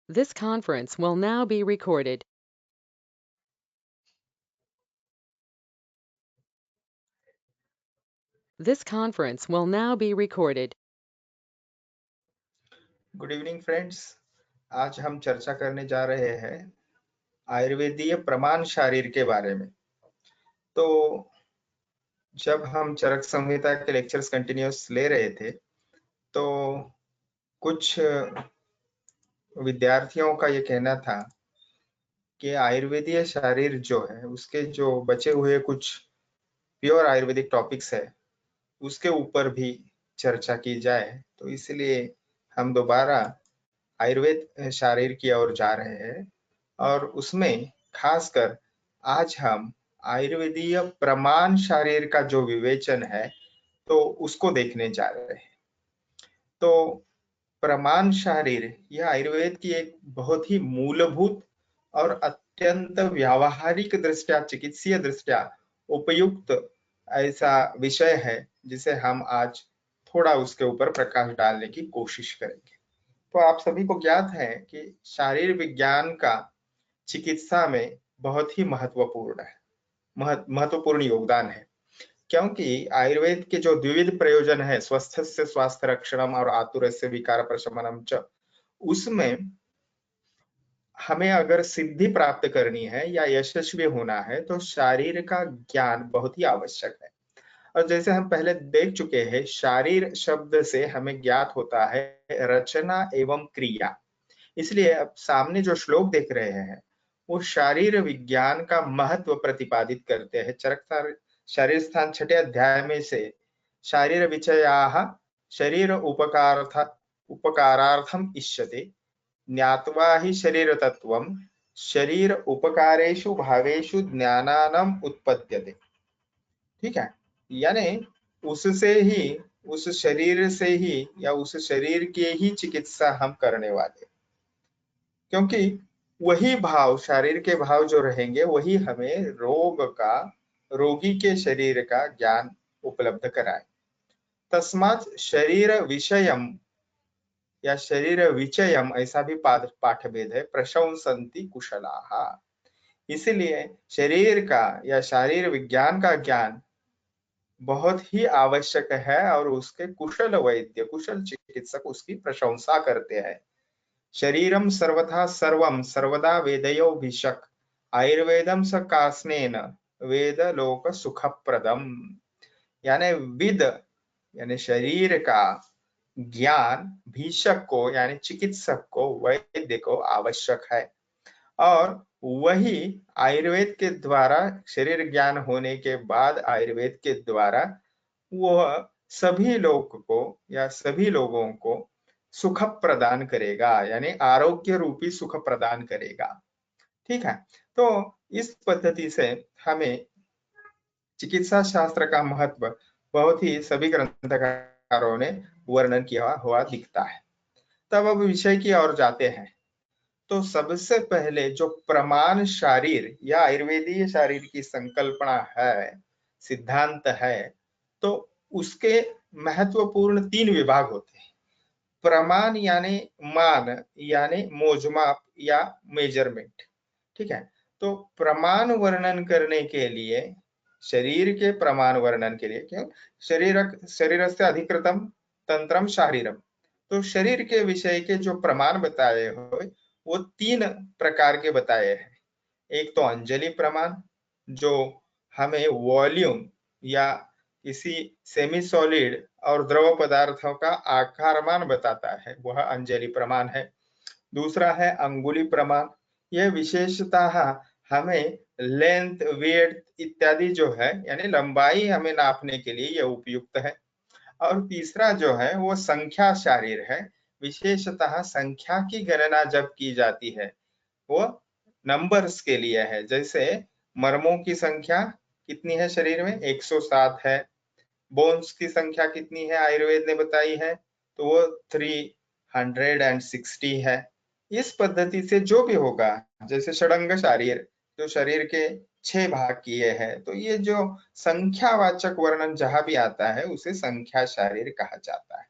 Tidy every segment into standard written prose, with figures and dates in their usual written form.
This conference will now be recorded. This conference will now be recorded. Good evening friends. आज हम चर्चा करने जा रहे हैं आयुर्वेदीय प्रमाण शारीर के बारे में। तो जब हम चरक संहिता के लेक्चर्स कंटिन्यूस ले रहे थे तो कुछ विद्यार्थियों का ये कहना था कि आयुर्वेदीय शारीर जो है उसके जो बचे हुए कुछ प्योर आयुर्वेदिक टॉपिक्स है उसके ऊपर भी चर्चा की जाए। तो इसलिए हम दोबारा आयुर्वेद शारीर की ओर जा रहे हैं और उसमें खासकर आज हम आयुर्वेदीय प्रमाण शारीर का जो विवेचन है तो उसको देखने जा रहे हैं। तो प्रमाण शारीर यह आयुर्वेद की एक बहुत ही मूलभूत और अत्यंत व्यावहारिक दृष्टया चिकित्सीय दृष्टया उपयुक्त ऐसा विषय है जिसे हम आज थोड़ा उसके ऊपर प्रकाश डालने की कोशिश करेंगे। तो आप सभी को ज्ञात है कि शारीर विज्ञान का चिकित्सा में बहुत ही महत्वपूर्ण योगदान है, क्योंकि आयुर्वेद के जो द्विविध प्रयोजन है स्वस्थस्य स्वास्थ्य रक्षणम और आतुरस्य विकार प्रशमनम च, उसमें हमें अगर सिद्धि प्राप्त करनी है या यशस्वी होना है तो शारीर का ज्ञान बहुत ही आवश्यक है। और जैसे हम पहले देख चुके हैं, शारीर शब्द से हमें ज्ञात होता है रचना एवं क्रिया। इसलिए अब सामने जो श्लोक देख रहे हैं वो शारीर विज्ञान का महत्व प्रतिपादित करते हैं। चरक शरीर स्थान छठे अध्याय में से शारीर विचयाः शरीर उपकारार्थम इष्यते ज्ञात्वा हि शरीर तत्वम शरीर उपकारेषु भावेषु ज्ञानानम उत्पद्यते। ठीक है, यानी उससे ही उस शरीर से ही या उस शरीर की ही चिकित्सा हम करने वाले, क्योंकि वही भाव शरीर के भाव जो रहेंगे वही हमें रोगी के शरीर का ज्ञान उपलब्ध कराए। तस्मात् शरीर विषयम या शरीर विचयम ऐसा भी पाठभेद है, प्रशंसन्ति कुशलाः। इसलिए शरीर का या शारीर विज्ञान का ज्ञान बहुत ही आवश्यक है और उसके कुशल वैद्य कुशल चिकित्सक उसकी प्रशंसा करते हैं। शरीरम सर्वथा सर्वम सर्वदा वेदयो भिषक आयुर्वेदम स कास्नेन वेद लोक सुखप्रदम। यानी विद यानी शरीर का ज्ञान भीषक को यानी चिकित्सक को वैद्य को आवश्यक है, और वही आयुर्वेद के द्वारा शरीर ज्ञान होने के बाद आयुर्वेद के द्वारा वह सभी लोग को या सभी लोगों को सुख प्रदान करेगा, यानी आरोग्य रूपी सुख प्रदान करेगा। ठीक है, तो इस पद्धति से हमें चिकित्सा शास्त्र का महत्व बहुत ही सभी ग्रंथकारों ने वर्णन किया हुआ दिखता है। तब अब विषय की ओर जाते हैं। तो सबसे पहले जो प्रमाण शारीर या आयुर्वेदीय शारीर की संकल्पना है, सिद्धांत है, तो उसके महत्वपूर्ण 3 विभाग होते हैं। प्रमाण यानी मान यानी मोजमाप या मेजरमेंट। ठीक है, तो प्रमाण वर्णन करने के लिए शरीर के प्रमाण वर्णन के लिए क्यों शरीर से अधिकृतम तंत्रम शारीरम, तो शरीर के विषय के जो प्रमाण बताए हो वो 3 प्रकार के बताए हैं। एक तो अंजलि प्रमाण जो हमें वॉल्यूम या किसी सेमी सॉलिड और द्रव पदार्थों का आकारमान बताता है, वह अंजलि प्रमाण है। दूसरा है अंगुली प्रमाण, यह विशेषतः हमें लेंथ वेट इत्यादि जो है यानी लंबाई हमें नापने के लिए यह उपयुक्त है। और तीसरा जो है वो संख्या शारीर है, विशेषतः संख्या की गणना जब की जाती है वो नंबर्स के लिए है। जैसे मर्मों की संख्या कितनी है शरीर में, 107 है। बोन्स की संख्या कितनी है आयुर्वेद ने बताई है, तो वो 360 है। इस पद्धति से जो भी होगा, जैसे षडंग शारीर जो शरीर के 6 भाग किए हैं, तो ये जो संख्यावाचक वर्णन जहां भी आता है उसे संख्या शारीर कहा जाता है।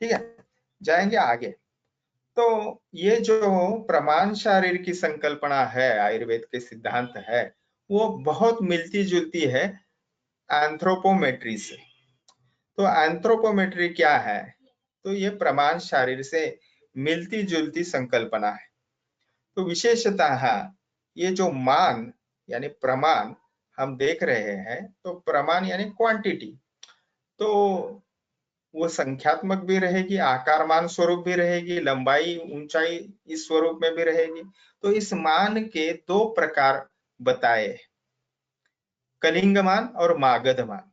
ठीक है, जाएंगे आगे। तो ये जो प्रमाण शरीर की संकल्पना है, आयुर्वेद के सिद्धांत है, वो बहुत मिलती जुलती है एंथ्रोपोमेट्री से। तो एंथ्रोपोमेट्री क्या है? तो ये प्रमाण शरीर से मिलती जुलती संकल्पना है। तो विशेषतः ये जो मान यानी प्रमाण हम देख रहे हैं, तो प्रमाण यानी क्वांटिटी, तो वो संख्यात्मक भी रहेगी, आकारमान स्वरूप भी रहेगी, लंबाई ऊंचाई इस स्वरूप में भी रहेगी। तो इस मान के दो प्रकार बताए, कलिंग मान और मागध मान।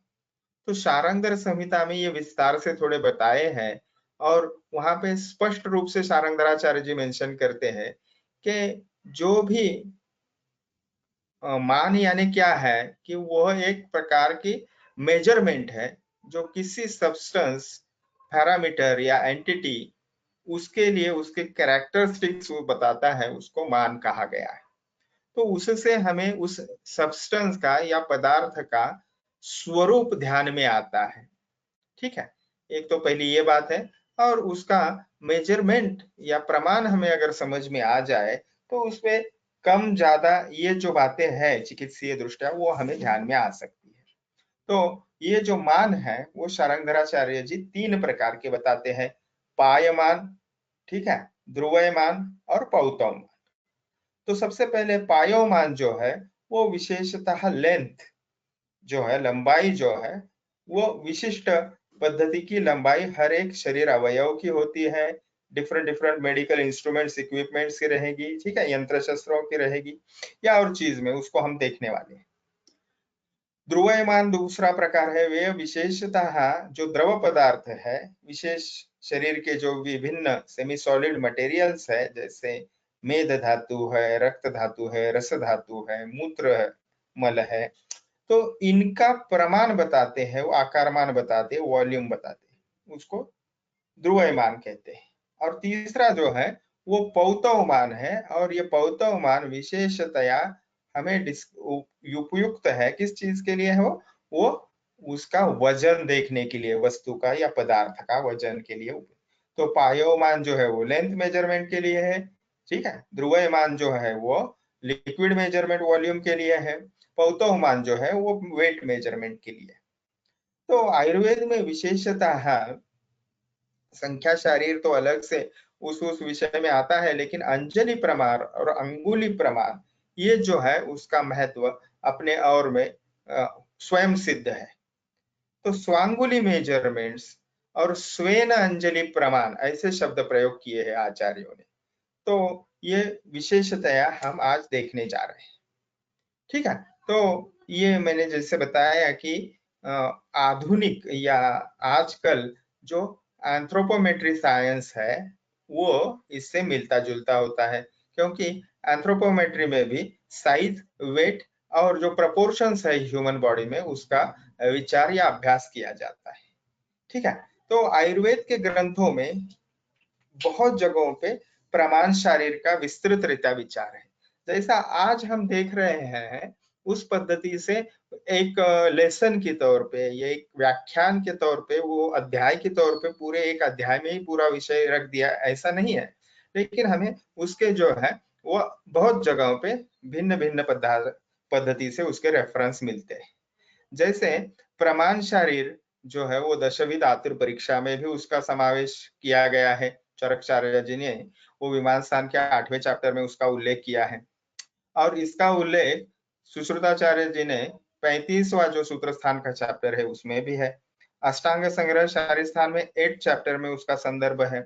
तो शारंगधर संहिता में ये विस्तार से थोड़े बताए हैं, और वहां पे स्पष्ट रूप से शारंगधराचार्य जी मेंशन करते हैं कि जो भी मान यानी क्या है कि वह एक प्रकार की मेजरमेंट है, जो किसी सब्सटेंस, पैरामीटर या एंटिटी, उसके लिए उसके कैरेक्टरिस्टिक्स वो बताता है, उसको मान कहा गया है। तो उससे हमें उस सब्सटेंस का या पदार्थ का स्वरूप ध्यान में आता है। ठीक है, एक तो पहली ये बात है। और उसका मेजरमेंट या प्रमाण हमें अगर समझ में आ जाए, तो उसमें कम ज्यादा ये जो बातें हैं चिकित्सीय दृष्टया, वो हमें ध्यान में आ सकती है। तो ये जो मान है वो शारंगधराचार्य जी तीन प्रकार के बताते हैं। पायमान, ठीक है, ध्रुवयमान और पौतौमान। तो सबसे पहले पायोमान जो है, वो विशेषतः लेंथ जो है, लंबाई जो है, वो विशिष्ट पद्धति की लंबाई हर एक शरीर अवयव की होती है। Different different medical instruments, equipments की रहेगी, ठीक है, यंत्र शस्त्रों की रहेगी, या और चीज में उसको हम देखने वाले हैं। ध्रुवयमान दूसरा प्रकार है, वे विशेषतः जो द्रव पदार्थ है, विशेष शरीर के जो विभिन्न सेमी सॉलिड मटेरियल्स है, जैसे मेद धातु है, रक्त धातु है, रस धातु है, मूत्र मल है, तो इनका प्रमाण बताते हैं, वो आकारमान बताते हैं, वॉल्यूम बताते हैं, उसको ध्रुवयमान कहते हैं। और तीसरा जो है वो पौतवमान है, और ये पौतवमान विशेषतया हमें उपयुक्त है, किस चीज के लिए है वो उसका वजन देखने के लिए, वस्तु का या पदार्थ का वजन के लिए। तो पायोमान जो है वो लेंथ मेजरमेंट के लिए है, ठीक है। ध्रुवयमान जो है वो लिक्विड मेजरमेंट वॉल्यूम के लिए है। पौतवमान जो है वो वेट मेजरमेंट के लिए। तो आयुर्वेद में विशेषतः संख्या शरीर तो अलग से उस विषय में आता है, लेकिन अंजलि प्रमाण और अंगुली प्रमाण, ये जो है उसका महत्व अपने और में स्वयं सिद्ध है। तो स्वांगुली मेजरमेंट्स और स्वेन अंजलि प्रमाण, ऐसे शब्द प्रयोग किए हैं आचार्यों ने। तो ये विशेषतया हम आज देखने जा रहे हैं, ठीक है। तो ये मैंने जैसे बताया कि आधुनिक या आजकल जो एंथ्रोपोमेट्री साइंस है, वो इससे मिलता जुलता होता है, क्योंकि एंथ्रोपोमेट्री में भी साइज, वेट और जो प्रपोर्शंस है ह्यूमन बॉडी में, उसका विचार या अभ्यास किया जाता है, ठीक है। तो आयुर्वेद के ग्रंथों में बहुत जगहों पे प्रमाण शरीर का विस्तृत रीत्या विचार है। जैसा आज हम देख रहे हैं, उस पद्धति से एक लेसन के तौर पे, ये एक व्याख्यान के तौर पे, वो अध्याय के तौर पे, पूरे एक अध्याय में ही पूरा विषय रख दिया, ऐसा नहीं है। लेकिन हमें उसके जो है वो बहुत जगहों पे भिन्न भिन्न पद्धति से उसके रेफरेंस मिलते हैं। जैसे प्रमाण शरीर जो है वो दशविध आतुर परीक्षा में भी उसका समावेश किया गया है। चरकाचार्य जी ने वो विमान स्थान के 8वें चैप्टर में उसका उल्लेख किया है। और इसका उल्लेख सुश्रुताचार्य जी ने 35वां जो सूत्र स्थान का चैप्टर है उसमें भी है। अष्टांग संग्रह शारीर स्थान में 8 चैप्टर में उसका संदर्भ है।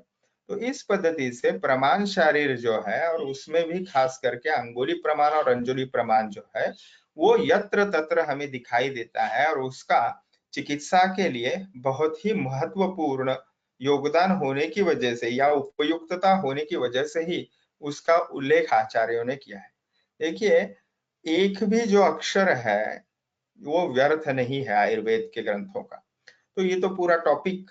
तो इस पद्धति से प्रमाण शरीर जो है, और उसमें भी खास करके अंगुली प्रमाण और अंजुली प्रमाण जो है, वो यत्र तत्र हमें दिखाई देता है, और उसका चिकित्सा के लिए बहुत ही महत्वपूर्ण योगदान होने की वजह से या उपयुक्तता होने की वजह से ही उसका उल्लेख आचार्यों ने किया है। देखिए, एक भी जो अक्षर है वो व्यर्थ नहीं है आयुर्वेद के ग्रंथों का। तो ये तो पूरा टॉपिक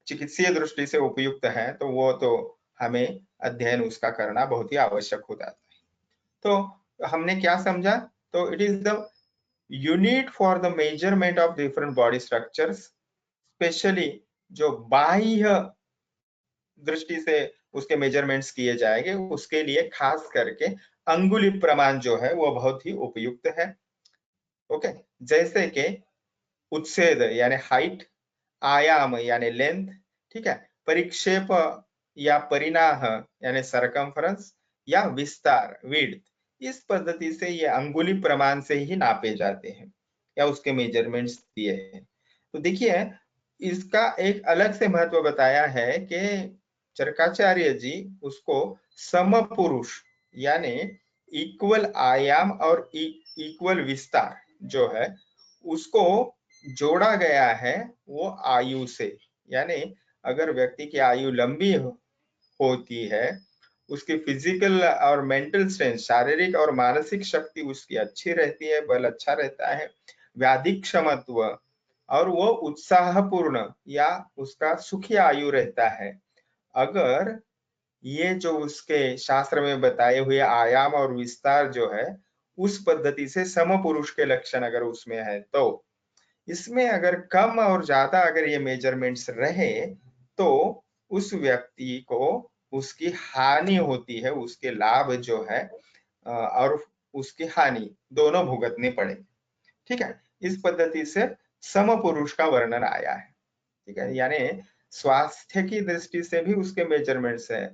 चिकित्सीय दृष्टि से उपयुक्त है, तो वो तो हमें अध्ययन उसका करना बहुत ही आवश्यक हो जाता है। तो हमने क्या समझा? तो it is the unit for the measurement of different body structures, specially जो बाह्य दृष्टि से उसके मेजरमेंट्स किए जाएंगे। उसके लिए खास करके अंगुली प्रमाण जो है वो बहुत ही उपयुक्त है। ओके, जैसे कि उच्छेद यानी हाइट, आयाम यानी लेंथ, ठीक है, परिक्षेप या परिनाह यानी सरकमफ्रेंस, या विस्तार विड्थ, इस पद्धति से ये अंगुली प्रमाण से ही नापे जाते हैं या उसके मेजरमेंट्स दिए हैं। तो देखिए, इसका एक अलग से महत्व बताया है कि चरकाचार्य जी उसको समपुरुष यानी इक्वल आयाम और इक्वल विस्तार जो है उसको जोड़ा गया है वो आयु से। यानी अगर व्यक्ति की आयु लंबी होती है, उसकी फिजिकल और मेंटल स्ट्रेंथ, शारीरिक और मानसिक शक्ति उसकी अच्छी रहती है, बल अच्छा रहता है, व्याधि क्षमत्व, और वो उत्साहपूर्ण या उसका सुखी आयु रहता है। अगर ये जो उसके शास्त्र में बताए हुए आयाम और विस्तार जो है उस पद्धति से समपुरुष के लक्षण अगर उसमें है, तो इसमें अगर कम और ज्यादा अगर ये मेजरमेंट्स रहे तो उस व्यक्ति को उसकी हानि होती है, उसके लाभ जो है और उसकी हानि दोनों भुगतने पड़े। ठीक है, इस पद्धति से समपुरुष का वर्णन आया है। ठीक है, यानी स्वास्थ्य की दृष्टि से भी उसके मेजरमेंट्स है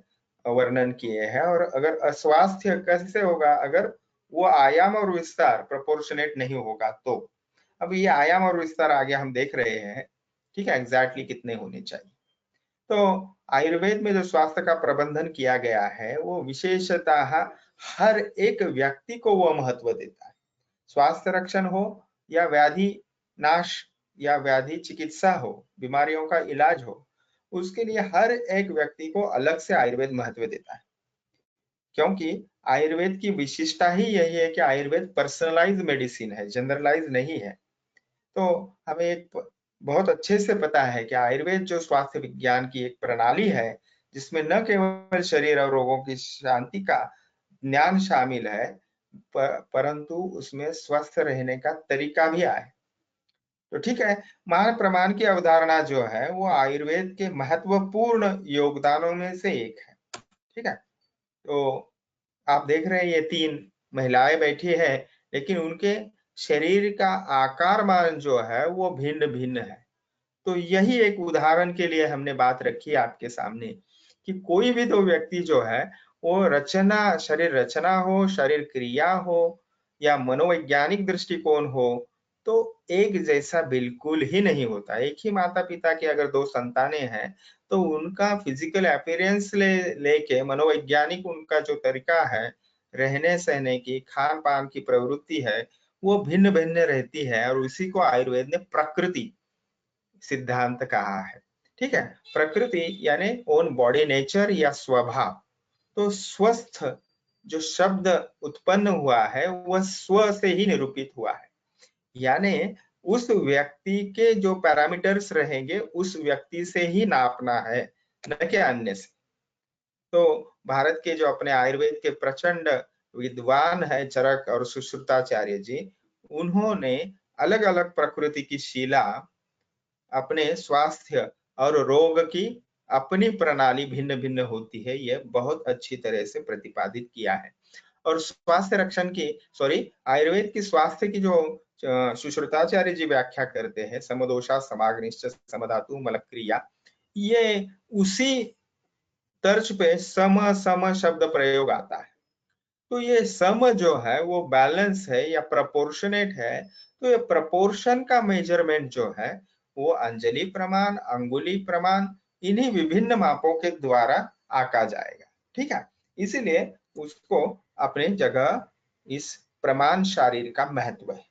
वर्णन किए हैं। और अगर अस्वास्थ्य कैसे होगा, अगर वो आयाम और विस्तार प्रोपोर्शनेट नहीं होगा तो। अब ये आयाम और विस्तार आगे हम देख रहे हैं, ठीक है, एग्जैक्टली कितने होने चाहिए। तो आयुर्वेद में जो स्वास्थ्य का प्रबंधन किया गया है वो विशेषतः हर एक व्यक्ति को वो महत्व देता है। स्वास्थ्य रक्षण हो या व्याधि नाश या व्याधि चिकित्सा हो, बीमारियों का इलाज हो, उसके लिए हर एक व्यक्ति को अलग से आयुर्वेद महत्व देता है। क्योंकि आयुर्वेद की विशिष्टता ही यही है कि आयुर्वेद पर्सनलाइज मेडिसिन है, जनरलाइज नहीं है। तो हमें एक बहुत अच्छे से पता है कि आयुर्वेद जो स्वास्थ्य विज्ञान की एक प्रणाली है जिसमें न केवल शरीर और रोगों की शांति का ज्ञान शामिल है परंतु उसमें स्वस्थ रहने का तरीका भी आए। तो ठीक है, मान प्रमाण की अवधारणा जो है वो आयुर्वेद के महत्वपूर्ण योगदानों में से एक है। ठीक है, तो आप देख रहे हैं ये 3 महिलाएं बैठी है, लेकिन उनके शरीर का आकार मान जो है वो भिन्न भिन्न है। तो यही एक उदाहरण के लिए हमने बात रखी आपके सामने कि कोई भी दो व्यक्ति जो है वो रचना, शरीर रचना हो, शरीर क्रिया हो या मनोवैज्ञानिक दृष्टिकोण हो, तो एक जैसा बिल्कुल ही नहीं होता। एक ही माता पिता की अगर 2 संतानें हैं तो उनका फिजिकल अपीयरेंस लेके मनोवैज्ञानिक उनका जो तरीका है रहने सहने की, खान पान की प्रवृत्ति है वो भिन्न भिन्न रहती है। और उसी को आयुर्वेद ने प्रकृति सिद्धांत कहा है। ठीक है, प्रकृति यानी ओन बॉडी नेचर या स्वभाव। तो स्वस्थ जो शब्द उत्पन्न हुआ है वह स्व से ही निरूपित हुआ है, यानी उस व्यक्ति के जो पैरामीटर्स रहेंगे उस व्यक्ति से ही नापना है, न कि अन्य से। तो भारत के जो अपने आयुर्वेद के प्रचंड विद्वान है चरक और सुश्रुताचार्य जी, उन्होंने अलग अलग प्रकृति की शिला अपने स्वास्थ्य और रोग की अपनी प्रणाली भिन्न भिन्न होती है, ये बहुत अच्छी तरह से प्रतिपादित किया है। और स्वास्थ्य रक्षण की आयुर्वेद की स्वास्थ्य की जो सुश्रुताचार्य जी व्याख्या करते हैं, समदोषा समाग्निश्च समधातु मलक्रिया, ये उसी तर्ज पे सम सम शब्द प्रयोग आता है। तो ये सम जो है वो बैलेंस है या प्रपोर्शनेट है। तो ये प्रपोर्शन का मेजरमेंट जो है वो अंजलि प्रमाण, अंगुली प्रमाण, इन्हीं विभिन्न मापों के द्वारा आका जाएगा। ठीक है, इसीलिए उसको अपने जगह इस प्रमाण शारीर का महत्व है।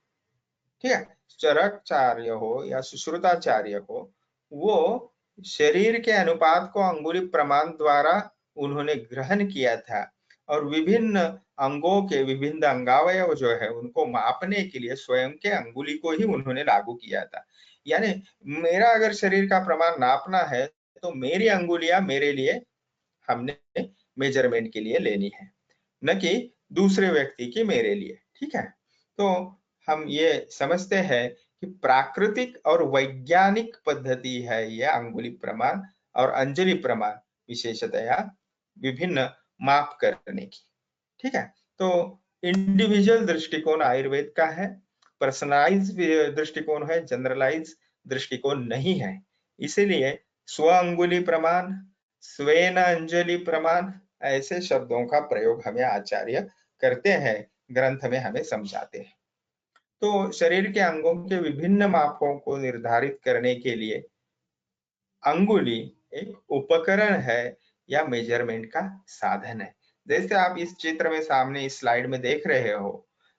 ठीक है, चरकाचार्य हो या सुश्रुताचार्य हो, वो शरीर के अनुपात को अंगुली प्रमाण द्वारा उन्होंने ग्रहण किया था और विभिन्न अंगों के विभिन्न अंगावयव जो है उनको मापने के लिए स्वयं के अंगुली को ही उन्होंने लागू किया था। यानी मेरा अगर शरीर का प्रमाण नापना है तो मेरी अंगुलियां मेरे लिए हमने मेजरमेंट के लिए लेनी है, न कि दूसरे व्यक्ति की मेरे लिए। ठीक है, तो हम ये समझते हैं कि प्राकृतिक और वैज्ञानिक पद्धति है यह अंगुली प्रमाण और अंजलि प्रमाण विशेषतया विभिन्न माप करने की। ठीक है, तो इंडिविजुअल दृष्टिकोण आयुर्वेद का है, पर्सनलाइज दृष्टिकोण है, जनरलाइज दृष्टिकोण नहीं है। इसीलिए स्व अंगुली प्रमाण, स्वेन अंजलि प्रमाण ऐसे शब्दों का प्रयोग हमें आचार्य करते हैं, ग्रंथ में हमें समझाते हैं। तो शरीर के अंगों के विभिन्न मापों को निर्धारित करने के लिए अंगुली एक उपकरण है या मेजरमेंट का साधन है। जैसे आप इस चित्र में सामने इस स्लाइड में देख रहे हो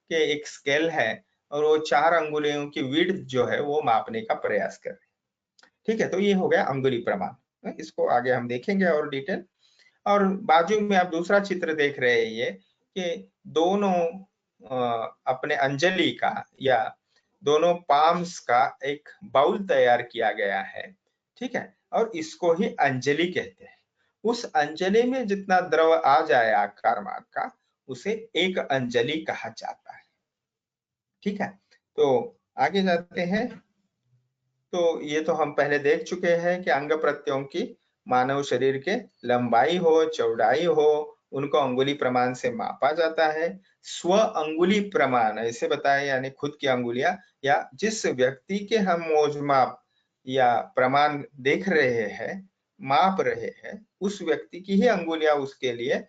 कि एक स्केल है और वो 4 अंगुलियों की विड्थ जो है वो मापने का प्रयास कर रहे हैं। ठीक है, तो ये हो गया अंगुली प्रमाण। इसको आगे हम देखेंगे और डिटेल। और बाजू में आप दूसरा चित्र देख रहे हैं ये कि दोनों अपने अंजलि का या दोनों पाम्स का एक बाउल तैयार किया गया है। ठीक है, और इसको ही अंजलि कहते हैं। उस अंजलि में जितना द्रव आ जाए आकार माप का, उसे एक अंजलि कहा जाता है। ठीक है, तो आगे जाते हैं। तो ये तो हम पहले देख चुके हैं कि अंग प्रत्यंगों की मानव शरीर के लंबाई हो, चौड़ाई हो, उनको अंगुली प्रमाण से मापा जाता है। स्व अंगुली प्रमाण ऐसे बताए, यानी खुद की अंगुलियां या जिस व्यक्ति के हम मोजमाप या प्रमाण देख रहे हैं, माप रहे हैं, उस व्यक्ति की ही अंगुलियां उसके लिए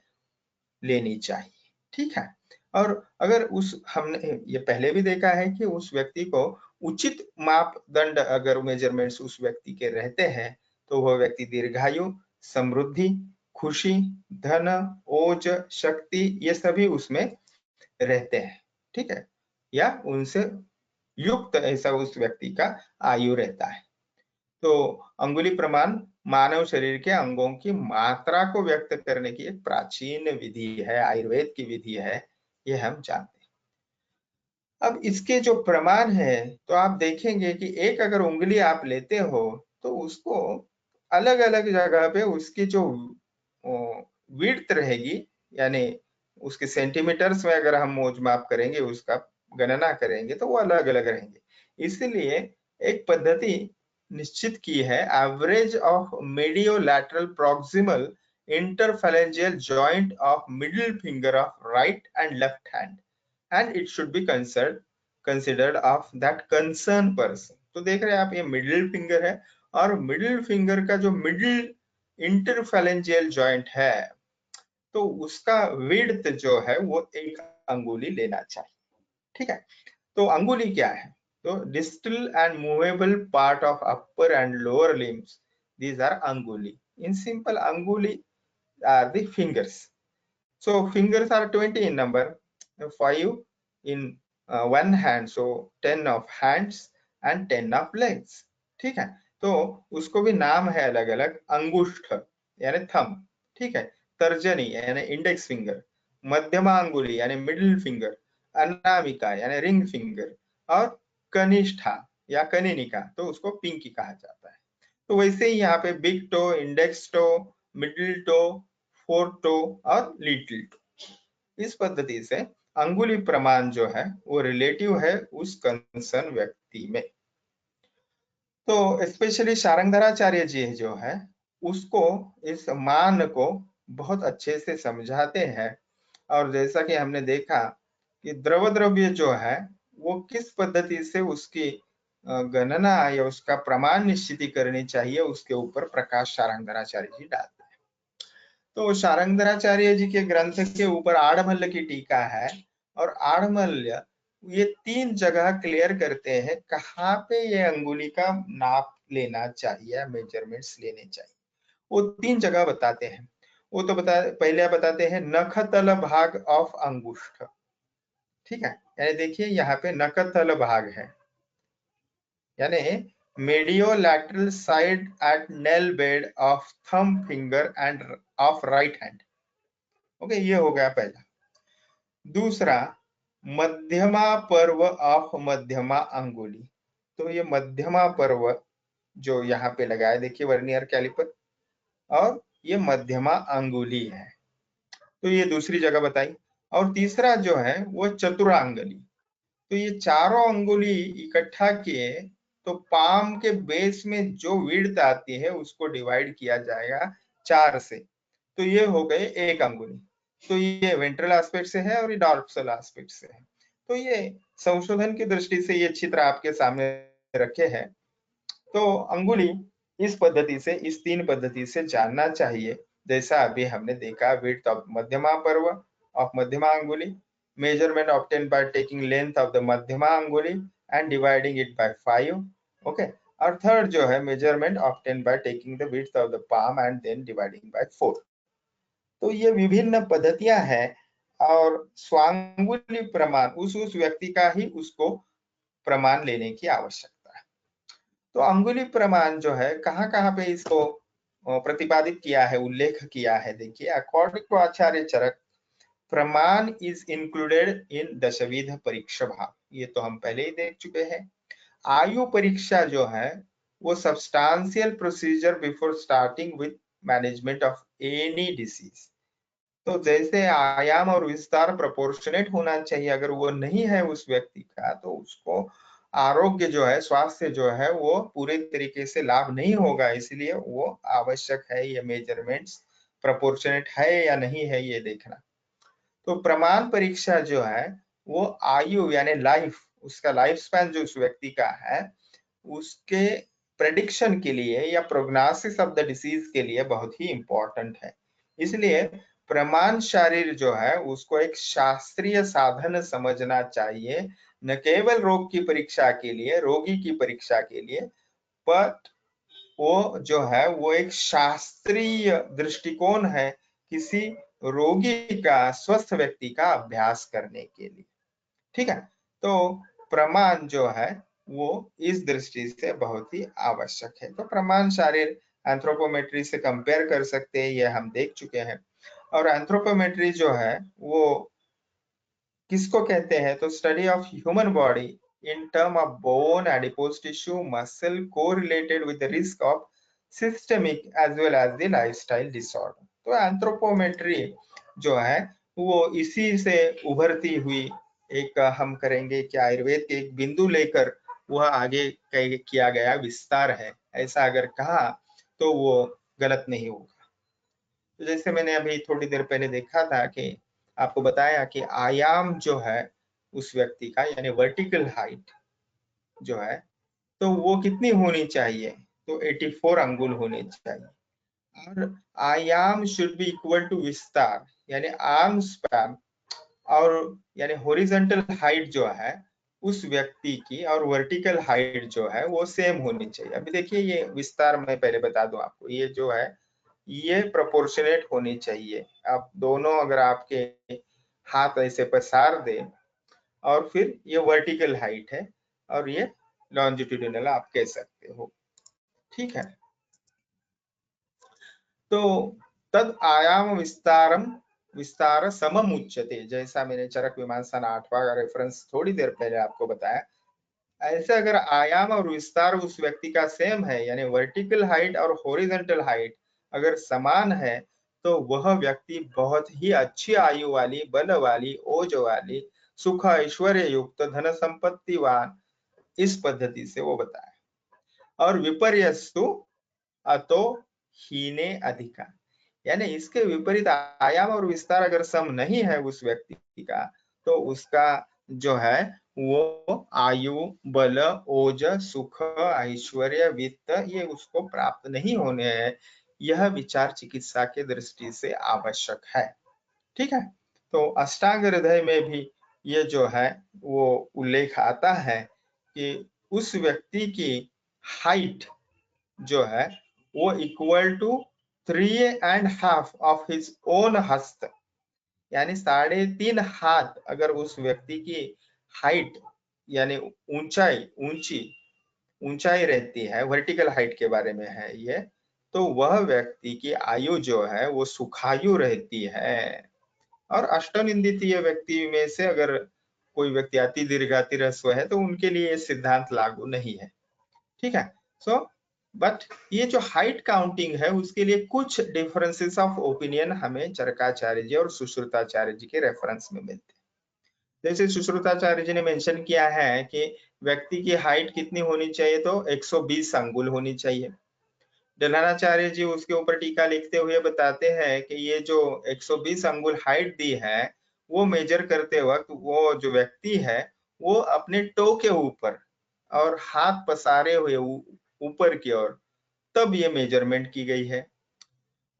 लेनी चाहिए। ठीक है, और अगर उस हमने ये पहले भी देखा है कि उस व्यक्ति को उचित मापदंड अगर मेजरमेंट्स उस व्यक्ति के रहते हैं, तो वह व्यक्ति दीर्घायु, समृद्धि, खुशी, धन, ओज, शक्ति ये सभी उसमें रहते हैं। ठीक है, या उनसे युक्त ऐसा उस व्यक्ति का आयु रहता है। तो अंगुली प्रमाण मानव शरीर के अंगों की मात्रा को व्यक्त करने की एक प्राचीन विधि है, आयुर्वेद की विधि है, ये हम जानते हैं। अब इसके जो प्रमाण है, तो आप देखेंगे कि एक अगर उंगली आप लेते हो तो उसको अलग अलग जगह पे उसकी जो विड्थ रहेगी, यानी उसके सेंटीमीटर्स में अगर हम मोज माप करेंगे, उसका गणना करेंगे, तो वो अलग अलग रहेंगे। इसलिए एक पद्धति निश्चित की है, average of mediolateral proximal interphalangeal joint of middle finger of right and left hand, and it should be considered of that concerned person। तो देख रहे हैं आप, ये मिडिल फिंगर है और मिडिल फिंगर का जो मिडिल इंटरफेलेंजियल जॉइंट है, तो उसका विड्थ जो है वो एक अंगुली लेना चाहिए। ठीक है, तो अंगुली क्या है? तो distal end movable part of upper and lower limbs, these are anguli। in simple, anguli are the fingers। so fingers are 20 in number, 5 in one hand, so 10 of hands and 10 of legs। ठीक है, तो उसको भी नाम है अलग अलग, अंगुष्ठ यानी थंब, ठीक है, तर्जनी यानी इंडेक्स फिंगर, मध्यमा अंगुली यानी मिडिल फिंगर, अनामिका यानी रिंग फिंगर, और कनिष्ठा या कनिनिका, तो उसको पिंकी कहा जाता है। तो वैसे ही यहाँ पे big toe, index toe, middle toe, fourth toe और लिटिल टो। इस पद्धति से अंगुली प्रमाण जो है वो रिलेटिव है उस कंसर्न व्यक्ति में। तो स्पेशली शारंगधराचार्य जी जो है, उसको इस मान को बहुत अच्छे से समझाते हैं। और जैसा कि हमने देखा कि द्रव द्रव्य जो है वो किस पद्धति से उसकी गणना या उसका प्रमाण निश्चित करनी चाहिए, उसके ऊपर प्रकाश शारंगधराचार्य जी डालते हैं। तो शारंगधराचार्य जी के ग्रंथ के ऊपर आड़मल्ल की टीका है, और आड़मल्ल ये 3 जगह क्लियर करते हैं कहाँ पे ये अंगुली का नाप लेना चाहिए, मेजरमेंट्स लेने चाहिए। वो 3 जगह बताते हैं। वो तो पहले बताते हैं नखतल भाग ऑफ अंगुष्ठ। ठीक है, यानी देखिए यहाँ पे नखतल भाग है, यानी mediolateral side at nail bed of thumb finger and of right hand. Okay, ये हो गया पहला। दूसरा, मध्यमा पर्व ऑफ मध्यमा अंगुली। तो ये मध्यमा पर्व जो यहाँ पे लगाया, देखिए वर्नियर कैलिपर, और ये मध्यमा अंगुली है, तो ये दूसरी जगह बताई। और तीसरा जो है वो चतुरांगुली। तो ये चारों अंगुली इकट्ठा किए तो पाम के बेस में जो विड्थ आती है उसको डिवाइड किया जाएगा 4 से। तो ये हो गए एक अंगुली। तो ये वेंट्रल एस्पेक्ट से है और ये डॉर्सल एस्पेक्ट से है। तो ये संशोधन की दृष्टि से ये चित्र आपके सामने रखे हैं। तो अंगुली इस पद्धति से, इस 3 पद्धति से जानना चाहिए। जैसा अभी हमने देखा, विड्थ ऑफ मध्यमा पर्व ऑफ मध्यमा अंगुली, measurement obtain by taking length of the मध्यमा अंगुली and dividing it by 5, okay. और थर्ड जो है measurement obtain by taking the width of the palm and then dividing by 4। तो ये विभिन्न पद्धतियां हैं और स्वांगुली प्रमाण उस व्यक्ति का ही उसको प्रमाण लेने की आवश्यकता है। तो अंगुली प्रमाण जो है कहाँ-कहाँ पे इसको प्रतिपादित किया है, उल्लेख किया है। देखिए, अकॉर्डिंग टू आचार्य चरक, प्रमाण इज इंक्लूडेड इन दशविध परीक्षा भाग। ये तो हम पहले ही देख चुके हैं। आयु परीक्षा जो है वो substantial procedure before starting with management of any disease. तो जैसे आयाम और विस्तार प्रोपोर्शनेट होना चाहिए, अगर वो नहीं है उस व्यक्ति का, तो उसको आरोग्य जो है, स्वास्थ्य जो है, वो पूरे तरीके से लाभ नहीं होगा। इसलिए वो आवश्यक है, ये मेजरमेंट्स प्रोपोर्शनेट है या नहीं है ये देखना। तो प्रमाण परीक्षा जो है वो आयु यानी लाइफ, उसका लाइफ स्पैन जो उस व्यक्ति का है, उसके प्रेडिक्शन के लिए या प्रोग्नोसिस ऑफ द डिसीज के लिए बहुत ही इंपॉर्टेंट है। इसलिए प्रमाण शरीर जो है उसको एक शास्त्रीय साधन समझना चाहिए, न केवल रोग की परीक्षा के लिए, रोगी की परीक्षा के लिए, पर वो जो है वो एक शास्त्रीय दृष्टिकोण है किसी रोगी का, स्वस्थ व्यक्ति का अभ्यास करने के लिए। ठीक है। तो प्रमाण जो है वो इस दृष्टि से बहुत ही आवश्यक है। तो प्रमाण शारीर एंथ्रोपोमेट्री से कंपेयर कर सकते हैं, ये हम देख चुके हैं। और एंथ्रोपोमेट्री जो है वो किसको कहते हैं, तो study of human body in term of bone, adipose tissue, muscle correlated with the risk of systemic as well as the lifestyle disorder. तो एंथ्रोपोमेट्री जो है वो इसी से उभरती हुई एक, हम करेंगे कि आयुर्वेद के एक बिंदु लेकर वह आगे किया गया विस्तार है। ऐसा अगर कहा तो वो गलत नहीं होगा। तो जैसे मैंने अभी थोड़ी देर पहले देखा था कि आपको बताया कि आयाम जो है उस व्यक्ति का यानी वर्टिकल हाइट जो है, तो वो कितनी होनी चाहिए, तो 84 अंगुल होनी चाहिए। और आयाम शुड बी इक्वल टू विस्तार यानी आर्म स्पैन, और यानी हॉरिजॉन्टल हाइट जो है उस व्यक्ति की और वर्टिकल हाइट जो है वो सेम होनी चाहिए। अभी देखिए ये विस्तार मैं पहले बता दूं आपको, ये जो है ये प्रोपोर्शनेट होनी चाहिए। आप दोनों अगर आपके हाथ ऐसे पसार दे और फिर ये वर्टिकल हाइट है और ये लॉन्जिट्यूडिनल आप कह सकते हो। ठीक है। तो तद आयाम विस्तारम विस्तार समम उच्यते, जैसा मैंने चरक मीमांसा 8वां का रेफरेंस थोड़ी देर पहले आपको बताया। ऐसे अगर आयाम और विस्तार उस व्यक्ति का सेम है यानी वर्टिकल हाइट और हॉरिजॉन्टल हाइट अगर समान है, तो वह व्यक्ति बहुत ही अच्छी आयु वाली, बल वाली, ओज वाली, सुख ऐश्वर्य युक्त, धन संपत्तिवान, इस पद्धति से वो बताया। और विपर्यस्तु अतो हीने अधिका, यानी इसके विपरीत आयाम और विस्तार अगर सम नहीं है उस व्यक्ति का, तो उसका जो है वो आयु, बल, ओज, सुख, ऐश्वर्य, वित्त ये उसको प्राप्त नहीं होने हैं। यह विचार चिकित्सा के दृष्टि से आवश्यक है। ठीक है। तो अष्टांग हृदय में भी ये जो है वो उल्लेख आता है कि उस व्यक्ति की हाइट जो है वो equal to 3.5 of his own हस्त, यानी 3.5 हाथ अगर उस व्यक्ति की हाइट यानी ऊंचाई, ऊंचाई रहती है, वर्टिकल हाइट के बारे में है ये, तो वह व्यक्ति की आयु जो है वो सुखायु रहती है। और अष्टनिंदितीय व्यक्ति में से अगर कोई व्यक्ति अति दीर्घातिरस्व है तो उनके लिए ये सिद्धांत लागू नहीं है। ठीक है। सो बट ये जो हाइट काउंटिंग है उसके लिए कुछ डिफरेंसेस ऑफ ओपिनियन हमें चरकाचार्य जी और सुश्रुताचार्य जी के रेफरेंस में मिलते हैं। जैसे सुश्रुताचार्य जी ने मेंशन किया है कि व्यक्ति की हाइट कितनी होनी चाहिए, तो 120 अंगुल होनी चाहिए। डलहनाचार्य जी उसके ऊपर टीका लिखते हुए बताते हैं कि ये जो 120 अंगुल हाइट दी है, वो मेजर करते वक्त वो जो व्यक्ति है वो अपने टो के ऊपर और हाथ पसारे हुए ऊपर की ओर, तब ये मेजरमेंट की गई है।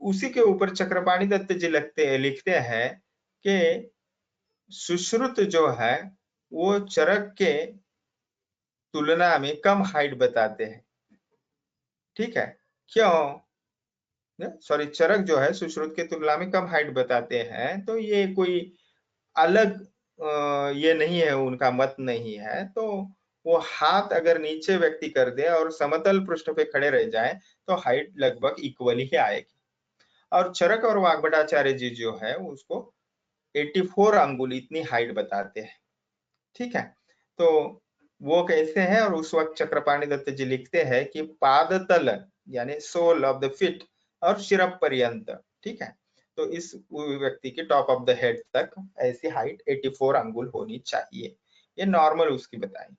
उसी के ऊपर चक्रपाणि दत्त जी लिखते हैं कि सुश्रुत जो है वो चरक के तुलना में कम हाइट बताते हैं। ठीक है, क्यों? सॉरी, चरक जो है सुश्रुत के तुलना में कम हाइट बताते हैं, तो ये कोई अलग ये नहीं है, उनका मत नहीं है। तो वो हाथ अगर नीचे व्यक्ति कर दे और समतल पृष्ठ पे खड़े रह जाए तो हाइट लगभग इक्वल ही आएगी। और चरक और वाग्भटाचार्य जी जो है उसको 84 अंगुल इतनी हाइट बताते हैं। ठीक है, तो वो कैसे है, और उस वक्त चक्रपाणि दत्त जी लिखते हैं कि पाद तल यानी सोल ऑफ द फीट और शिरप पर्यंत, ठीक है, तो इस व्यक्ति के टॉप ऑफ द हेड तक ऐसी हाइट 84 अंगुल होनी चाहिए। ये नॉर्मल उसकी बताई।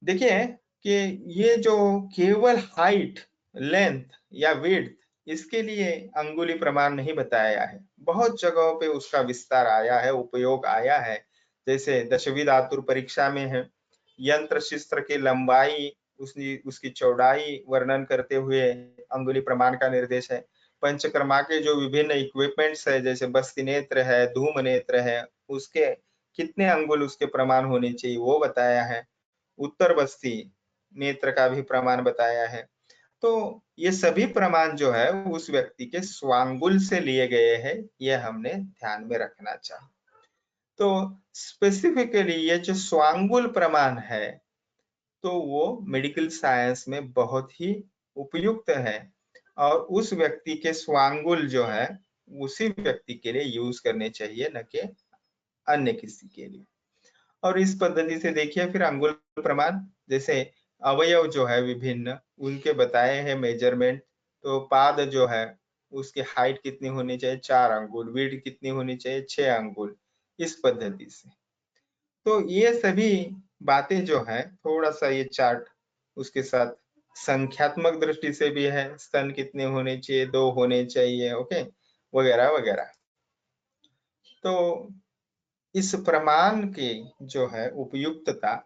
देखिए कि ये जो केवल हाइट, लेंथ या विड्थ, इसके लिए अंगुली प्रमाण नहीं बताया है। बहुत जगहों पे उसका विस्तार आया है, उपयोग आया है। जैसे दशवी धातुर परीक्षा में है, यंत्र शिस्त्र की लंबाई, उसकी चौड़ाई वर्णन करते हुए अंगुली प्रमाण का निर्देश है। पंचकर्मा के जो विभिन्न इक्विपमेंट्स है, जैसे बस्ती नेत्र है, धूम नेत्र है, उसके कितने अंगुल उसके प्रमाण होने चाहिए वो बताया है। उत्तर बस्ती नेत्र का भी प्रमाण बताया है। तो ये सभी प्रमाण जो है उस व्यक्ति के स्वांगुल से लिए गए हैं, ये हमने ध्यान में रखना चाहिए। तो स्पेसिफिकली ये जो स्वांगुल प्रमाण है, तो वो मेडिकल साइंस में बहुत ही उपयुक्त है, और उस व्यक्ति के स्वांगुल जो है उसी व्यक्ति के लिए यूज करने चाहिए, न कि अन्य किसी के लिए। और इस पद्धति से देखिए फिर अंगुल प्रमाण, जैसे अवयव जो है विभिन्न उनके बताए हैं मेजरमेंट। तो पाद जो है उसकी हाइट कितनी होनी चाहिए, 4 अंगुल, विड्थ कितनी होनी चाहिए, 6 अंगुल, इस पद्धति से। तो ये सभी बातें जो है, थोड़ा सा ये चार्ट उसके साथ संख्यात्मक दृष्टि से भी है, स्तन कितने होने चाहिए, 2 होने चाहिए, ओके, वगैरह वगैरह। तो इस प्रमाण की जो है उपयुक्तता,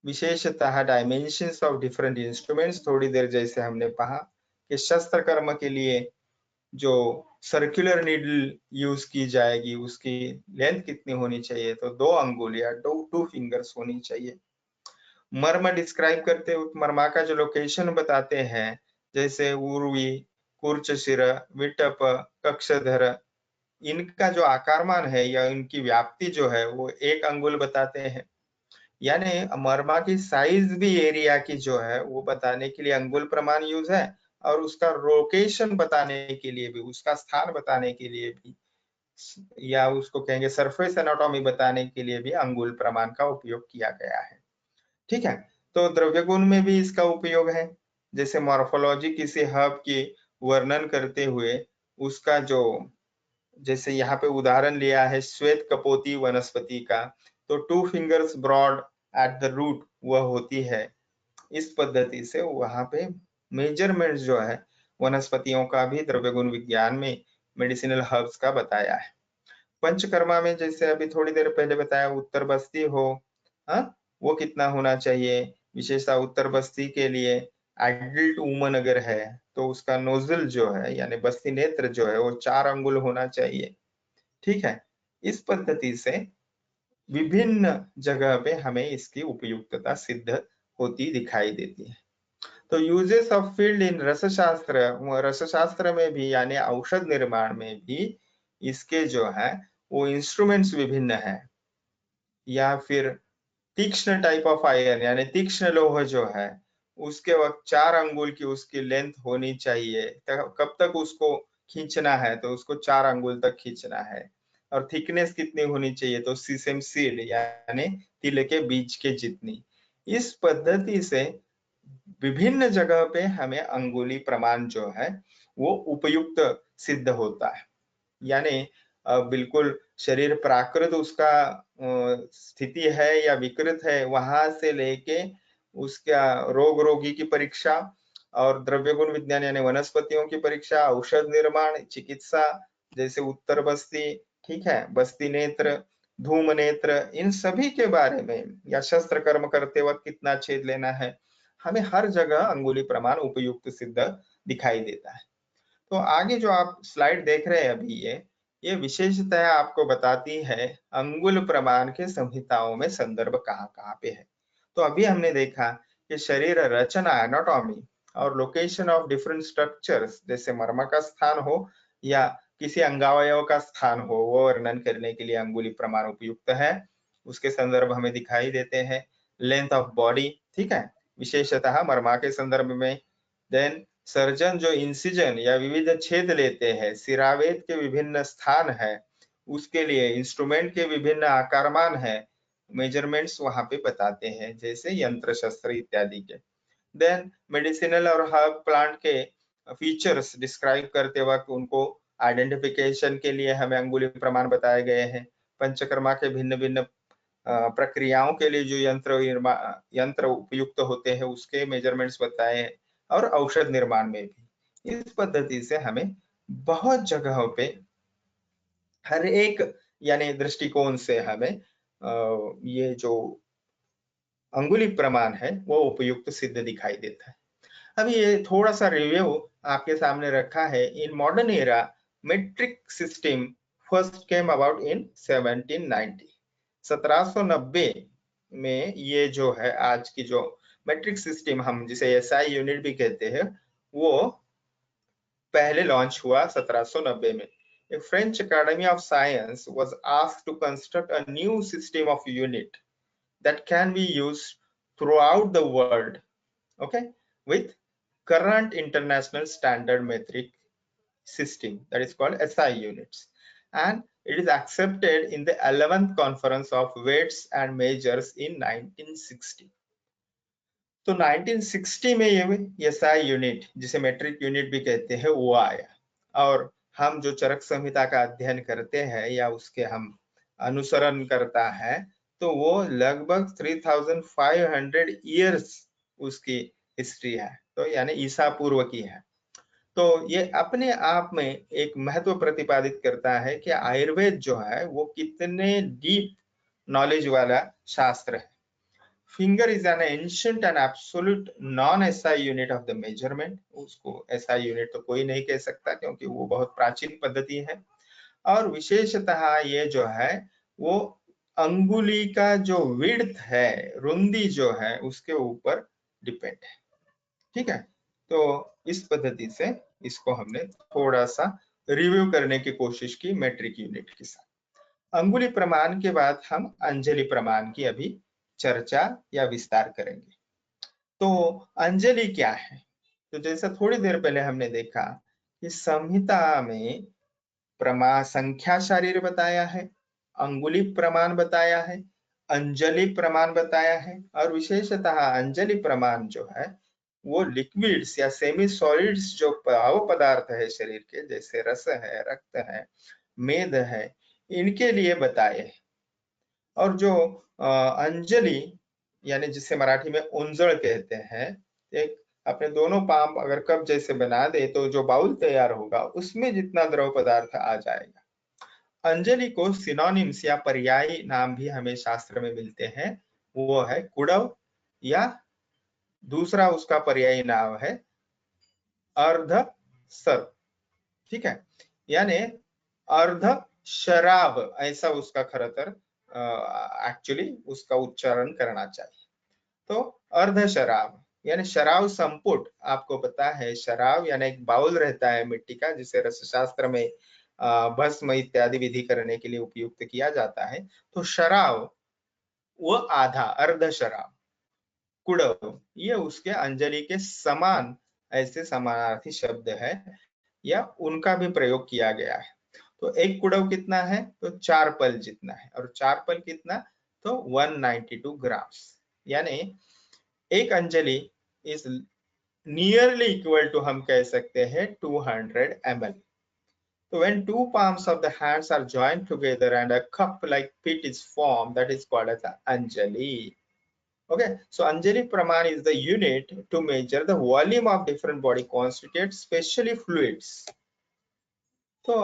विशेषतः डायमेंशंस ऑफ डिफरेंट इंस्ट्रूमेंट्स, थोड़ी देर जैसे हमने कहा कि शस्त्र कर्म के लिए जो सर्कुलर नीडल यूज की जाएगी उसकी लेंथ कितनी होनी चाहिए, तो 2 अंगुल या 2 फिंगर्स होनी चाहिए। मर्म डिस्क्राइब करते हुए मर्मा का जो लोकेशन बताते हैं, जैसे उर्वी, कूर्चशिर, विटप, कक्षधर, इनका जो आकारमान है या इनकी व्याप्ति जो है वो 1 अंगुल बताते हैं। यानी मर्मा की साइज भी एरिया की जो है वो बताने के लिए अंगुल प्रमाण यूज है, और उसका लोकेशन बताने के लिए भी, उसका स्थान बताने के लिए भी, या उसको कहेंगे सरफेस एनाटॉमी बताने के लिए भी अंगुल प्रमाण का उपयोग किया गया है। ठीक है, तो द्रव्य गुण में भी इसका उपयोग है। जैसे मॉर्फोलॉजी किसी हर्ब की वर्णन करते हुए उसका जो, जैसे यहाँ पे उदाहरण लिया है श्वेत कपोती वनस्पति का, तो 2 fingers broad at the root वह होती है। इस पद्धति से वहां पे मेजरमेंट जो है वनस्पतियों का भी द्रव्य गुण विज्ञान में मेडिसिनल हर्ब्स का बताया है। पंचकर्मा में जैसे अभी थोड़ी देर पहले बताया, उत्तर बस्ती हो, हाँ, वो कितना होना चाहिए, विशेषता उत्तर बस्ती के लिए एडल्ट वुमन अगर है तो उसका नोजल जो है यानी बस्ती नेत्र जो है वो 4 अंगुल होना चाहिए। ठीक है, इस पद्धति से विभिन्न जगह पे हमें इसकी उपयुक्तता सिद्ध होती दिखाई देती है। तो यूजेस ऑफ फील्ड इन रसशास्त्र, रसशास्त्र में भी यानी औषध निर्माण में भी इसके जो है वो इंस्ट्रूमेंट्स विभिन्न है। या फिर तीक्ष्ण टाइप ऑफ आयरन यानी तीक्ष्ण लोह जो है उसके वक्त 4 अंगुल की उसकी लेंथ होनी चाहिए, कब तक उसको खींचना है, तो उसको 4 अंगुल तक खींचना है। और थिकनेस कितनी होनी चाहिए, तो सीसम सीड यानी तिल के बीज के जितनी। इस पद्धति से विभिन्न जगह पे हमें अंगुली प्रमाण जो है वो उपयुक्त सिद्ध होता है। यानी बिल्कुल शरीर प्राकृत उसका स्थिति है या विकृत है, वहां से लेके उसका रोगी की परीक्षा, और द्रव्य गुण विज्ञान यानी वनस्पतियों की परीक्षा, औषध निर्माण, चिकित्सा जैसे उत्तर बस्ती, ठीक है, बस्ती नेत्र, धूम नेत्र, इन सभी के बारे में, या शस्त्र कर्म करते वक्त कितना छेद लेना है, हमें हर जगह अंगुली प्रमाण उपयुक्त सिद्ध दिखाई देता है। तो आगे जो आप स्लाइड देख रहे हैं अभी, ये विशेषतः आपको बताती है अंगुल प्रमाण के संहिताओं में संदर्भ कहाँ-कहाँ पे है। तो अभी हमने देखा कि शरीर रचना एनाटॉमी और लोकेशन ऑफ डिफरेंट स्ट्रक्चर्स, जैसे मर्म का स्थान हो या किसी अंगावयव का स्थान हो, वो वर्णन करने के लिए अंगुली प्रमाण उपयुक्त है। उसके संदर्भ हमें दिखाई देते हैं। लेंथ ऑफ बॉडी, ठीक है, विशेषतः मर्मा के संदर्भ में। देन सर्जन जो इंसिजन या विविध छेद लेते हैं, सिरावेद के विभिन्न स्थान है, उसके लिए इंस्ट्रूमेंट के विभिन्न आकारमान है, मेजरमेंट्स वहां पे बताते हैं, जैसे यंत्र शस्त्र इत्यादि के। देन मेडिसिनल और हर्ब प्लांट के फीचर्स डिस्क्राइब करते वक्त उनको आइडेंटिफिकेशन के लिए हमें अंगुली प्रमाण बताए गए हैं। पंचकर्मा के भिन्न भिन्न प्रक्रियाओं के लिए जो यंत्र उपयुक्त होते हैं, उसके मेजरमेंट्स बताए हैं, और औषध निर्माण में भी इस पद्धति से हमें बहुत जगहों पे हर एक यानी दृष्टिकोण से हमें ये जो अंगुली प्रमाण है वो उपयुक्त सिद्ध दिखाई देता है। अभी ये थोड़ा सा रिव्यू आपके सामने रखा है। In modern era metric system first came about in 1790। 1790 में ये जो है आज की जो मेट्रिक सिस्टम, हम जिसे एसआई यूनिट भी कहते हैं, वो पहले लॉन्च हुआ 1790 में। A French Academy of Science was asked to construct a new system of unit that can be used throughout the world, okay, with current international standard metric system, that is called SI units, and it is accepted in the 11th conference of weights and measures in 1960. तो 1960 में ये SI unit, जिसे metric unit भी कहते हैं, वो आया। और हम जो चरक संहिता का अध्ययन करते हैं या उसके हम अनुसरण करता है, तो वो लगभग 3500 ईयर्स उसकी हिस्ट्री है, तो यानी ईसा पूर्व की है। तो ये अपने आप में एक महत्व प्रतिपादित करता है कि आयुर्वेद जो है वो कितने डीप नॉलेज वाला शास्त्र है। Finger is an ancient and absolute non-SI unit of the measurement. उसको SI यूनिट तो कोई नहीं कह सकता क्योंकि वो बहुत प्राचीन पद्धति है। और विशेषतः ये जो है वो अंगुली का जो विड्थ है, रुंदी जो है, उसके ऊपर डिपेंड है, ठीक है। तो इस पद्धति से इसको हमने थोड़ा सा रिव्यू करने की कोशिश की मेट्रिक यूनिट के साथ। अंगुली प्रमाण के बाद हम अंजलि प्रमाण की अभी चर्चा या विस्तार करेंगे। तो अंजलि क्या है? तो जैसा थोड़ी देर पहले हमने देखा कि संहिता में प्रमाण संख्या शरीर बताया है, अंगुली प्रमाण बताया है, अंजलि प्रमाण बताया है, और विशेषतः अंजलि प्रमाण जो है वो लिक्विड्स या सेमी सॉलिड्स जो भाव पदार्थ है शरीर के, जैसे रस है, रक्त है, मेद है, इनके लिए बताए। और जो अंजलि यानी जिसे मराठी में उंजळ कहते हैं, एक अपने दोनों पाम अगर कप जैसे बना दे तो जो बाउल तैयार होगा उसमें जितना द्रव पदार्थ आ जाएगा। अंजलि को सिनोनिम्स या पर्यायी नाम भी हमें शास्त्र में मिलते हैं। वो है कुड़व, या दूसरा उसका पर्यायी नाम है अर्ध सर्व, ठीक है, यानी अर्ध शराब, ऐसा उसका खरतर एक्चुअली उसका उच्चारण करना चाहिए। तो अर्ध शराब यानी शराब संपुट, आपको पता है शराब यानी एक बाउल रहता है मिट्टी का, जिसे रसशास्त्र में भस्म इत्यादि विधि करने के लिए उपयुक्त किया जाता है। तो शराब वो आधा, अर्ध शराब, कुड़व ये उसके अंजलि के समान, ऐसे समानार्थी शब्द है या उनका भी प्रयोग किया गया है। तो एक कुड़व कितना है? तो 4 पल जितना है, और 4 पल कितना? तो 192 ग्राम्स, यानी एक अंजलि इज नियरली इक्वल टू, हम कह सकते हैं 200 ml. So when two palms of the hands are joined together and a cup like pit is formed, that is called as anjali. Okay, so Anjali Praman is the unit to measure the volume of different body constituents, especially fluids. तो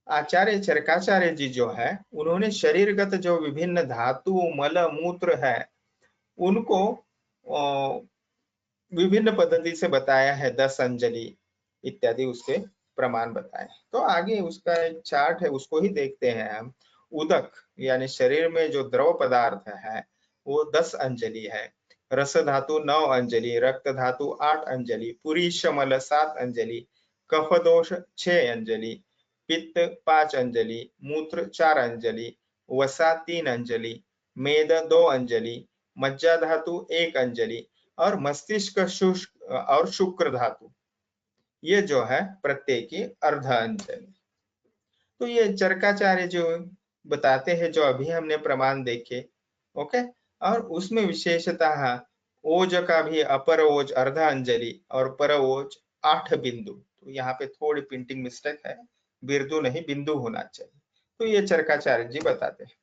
आचार्य चरकाचार्य जी जो है उन्होंने शरीरगत जो विभिन्न धातु मल मूत्र है उनको विभिन्न पद्धति से बताया है 10 अंजलि इत्यादि उसके प्रमाण बताए। तो आगे उसका एक चार्ट है उसको ही देखते हैं हम। उदक यानी शरीर में जो द्रव पदार्थ है वो 10 अंजलि है, रस धातु 9 अंजलि, रक्त धातु 8 अंजलि, पुरीशमल 7 अंजलि, कफ दोष 6 अंजलि, पित्त 5 अंजलि, मूत्र 4 अंजलि, वसा 3 अंजलि, मेद 2 अंजलि, मज्जा धातु 1 अंजलि और मस्तिष्क और शुक्र धातु ये जो है प्रत्येकी अर्ध अंजलि। तो ये चरकाचार्य जो बताते हैं जो अभी हमने प्रमाण देखे, ओके, और उसमें विशेषतः ओज का भी अपर ओज अर्ध अंजलि और पर ओज 8 बिंदु। तो यहाँ पे थोड़ी प्रिंटिंग मिस्टेक है, बिंदु नहीं बिंदु होना चाहिए। तो ये चरकाचार्य जी बताते हैं।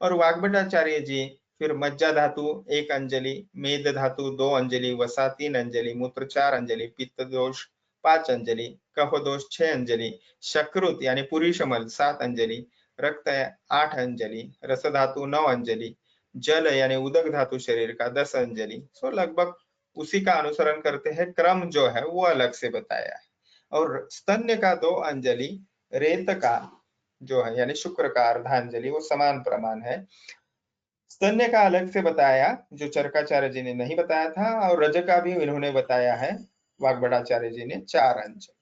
और वाग्भटाचार्य जी फिर मज्जा धातु 1 अंजलि, मेद धातु 2 अंजलि, वसा 3 अंजलि, मूत्र 4 अंजलि, पित्त दोष 5 अंजलि, कफ दोष 6 अंजलि, शकृत यानी पुरीशमल 7 अंजलि, रक्त 8 अंजलि, रस धातु 9 अंजलि, जल यानी उदक धातु शरीर का 10 अंजलि। सो लगभग उसी का अनुसरण करते हैं, क्रम जो है वो अलग से बताया है। और स्तन्य का 2 अंजलि, रेत का जो है यानी शुक्र का अर्धांजलि वो समान प्रमाण है। स्तन्य का अलग से बताया जो चरकाचार्य जी ने नहीं बताया था, और रज का भी इन्होंने बताया है वाग्भटाचार्य जी ने 4 अंजलि।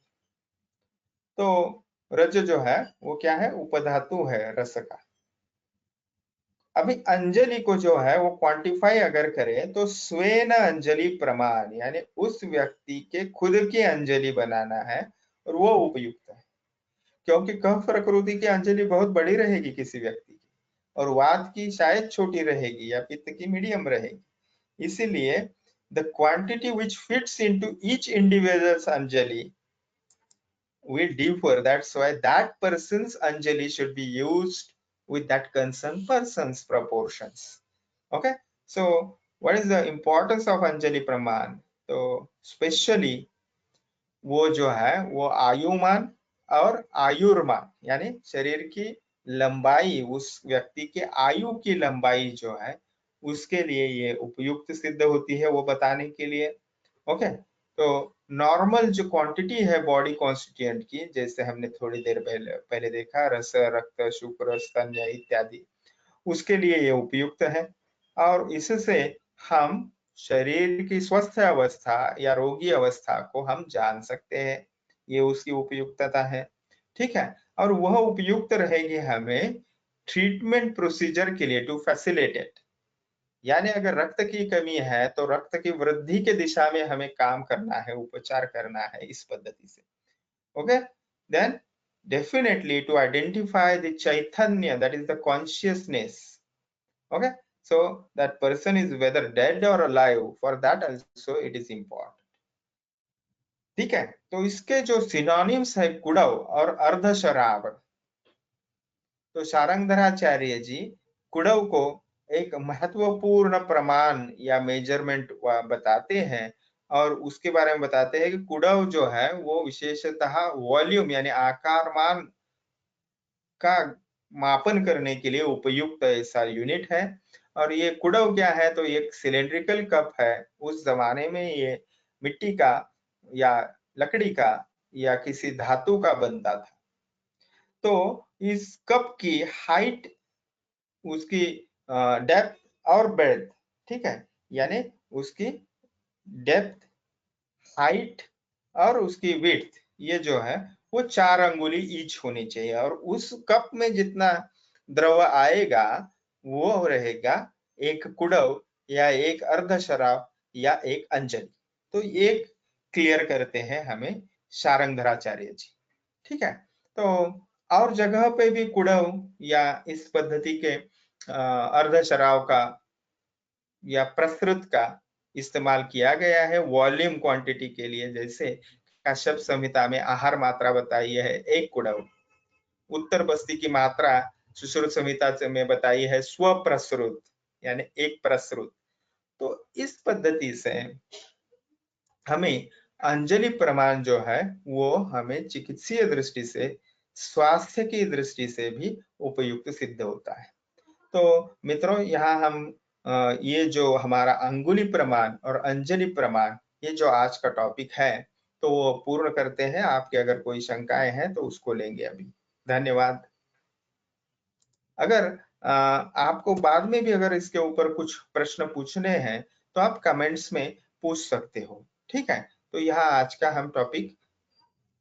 तो रज जो है वो क्या है, उपधातु है रस का। अभी अंजलि को जो है वो क्वांटिफाई अगर करें तो स्वेन अंजलि प्रमाण यानी उस व्यक्ति के खुद की अंजलि बनाना है और वो उपयुक्त है, क्योंकि कफ प्रकृति की अंजलि बहुत बड़ी रहेगी किसी व्यक्ति की और वात की शायद छोटी रहेगी या पित्त की मीडियम रहेगी। इसीलिए the quantity which fits into each individuals Anjali will differ. That's why that person's anjali should be used with that concerned person's proportions. Okay, so what is the importance of anjali praman? तो specially वो जो है वो आयुमान और आयुर्मान यानी शरीर की लंबाई, उस व्यक्ति के आयु की लंबाई जो है उसके लिए ये उपयुक्त सिद्ध होती है वो बताने के लिए। ओके, तो नॉर्मल जो क्वांटिटी है बॉडी कॉन्स्टिट्यूएंट की, जैसे हमने थोड़ी देर पहले देखा रस, रक्त, शुक्र, स्तन्य इत्यादि, उसके लिए ये उपयुक्त है। और इससे हम शरीर की स्वस्थ अवस्था या रोगी अवस्था को हम जान सकते हैं, ये उसकी उपयुक्तता है। ठीक है, और वह उपयुक्त रहेगी हमें ट्रीटमेंट प्रोसीजर के लिए टू फैसिलिटेट, यानी अगर रक्त की कमी है तो रक्त की वृद्धि के दिशा में हमें काम करना है, उपचार करना है इस पद्धति से। Okay, then definitely to identify the chaitanya, that is the consciousness. Okay, so that person is whether dead or alive, for that also it is important. ठीक है, तो इसके जो सिनोनिम्स है कुड़व और अर्धशराव, तो शारंगधराचार्य जी कुड़व को एक महत्वपूर्ण प्रमाण या मेजरमेंट बताते हैं और उसके बारे में बताते हैं कि कुड़व जो है वो विशेषतः वॉल्यूम यानी आकारमान का मापन करने के लिए उपयुक्त ऐसा यूनिट है। और ये कुड़व क्या है, तो एक सिलेंड्रिकल कप है। उस जमाने में ये मिट्टी का या लकड़ी का या किसी धातु का बनता था। तो इस कप की हाइट, उसकी डेप्थ और ब्रेड्थ, ठीक है, यानी उसकी डेप्थ, हाइट और उसकी विड्थ, ये जो है वो 4 अंगुली ईच होनी चाहिए। और उस कप में जितना द्रव आएगा वो रहेगा एक कुड़व या एक अर्धशराव या एक अंजलि। तो ये क्लियर करते हैं हमें शारंगधराचार्य जी। ठीक है, तो और जगह पे भी कुड़व या इस पद्धति के अर्धशराव का या प्रसृत का इस्तेमाल किया गया है वॉल्यूम क्वांटिटी के लिए। जैसे कश्यप संहिता में आहार मात्रा बताई है 1 कुड़व, उत्तर बस्ती की मात्रा सुश्रुत संहिता में बताई है स्वप्रसृत यानी 1 प्रसृत, तो इस पद्धति से हमें अंजलि प्रमाण जो है वो हमें चिकित्सीय दृष्टि से, स्वास्थ्य की दृष्टि से भी उपयुक्त सिद्ध होता है। तो मित्रों, यहाँ हम ये जो हमारा अंगुली प्रमाण और अंजलि प्रमाण, ये जो आज का टॉपिक है, तो वो पूर्ण करते हैं। आपके अगर कोई शंकाएं हैं तो उसको लेंगे अभी। धन्यवाद। अगर आपको बाद में भी अगर इसके ऊपर कुछ प्रश्न पूछने हैं तो आप कमेंट्स में पूछ सकते हो, ठीक है। तो यहाँ आज का हम टॉपिक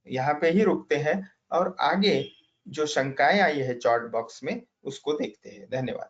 यहाँ पे ही रुकते हैं और आगे जो शंकाएं आई है चैट बॉक्स में उसको देखते हैं। धन्यवाद।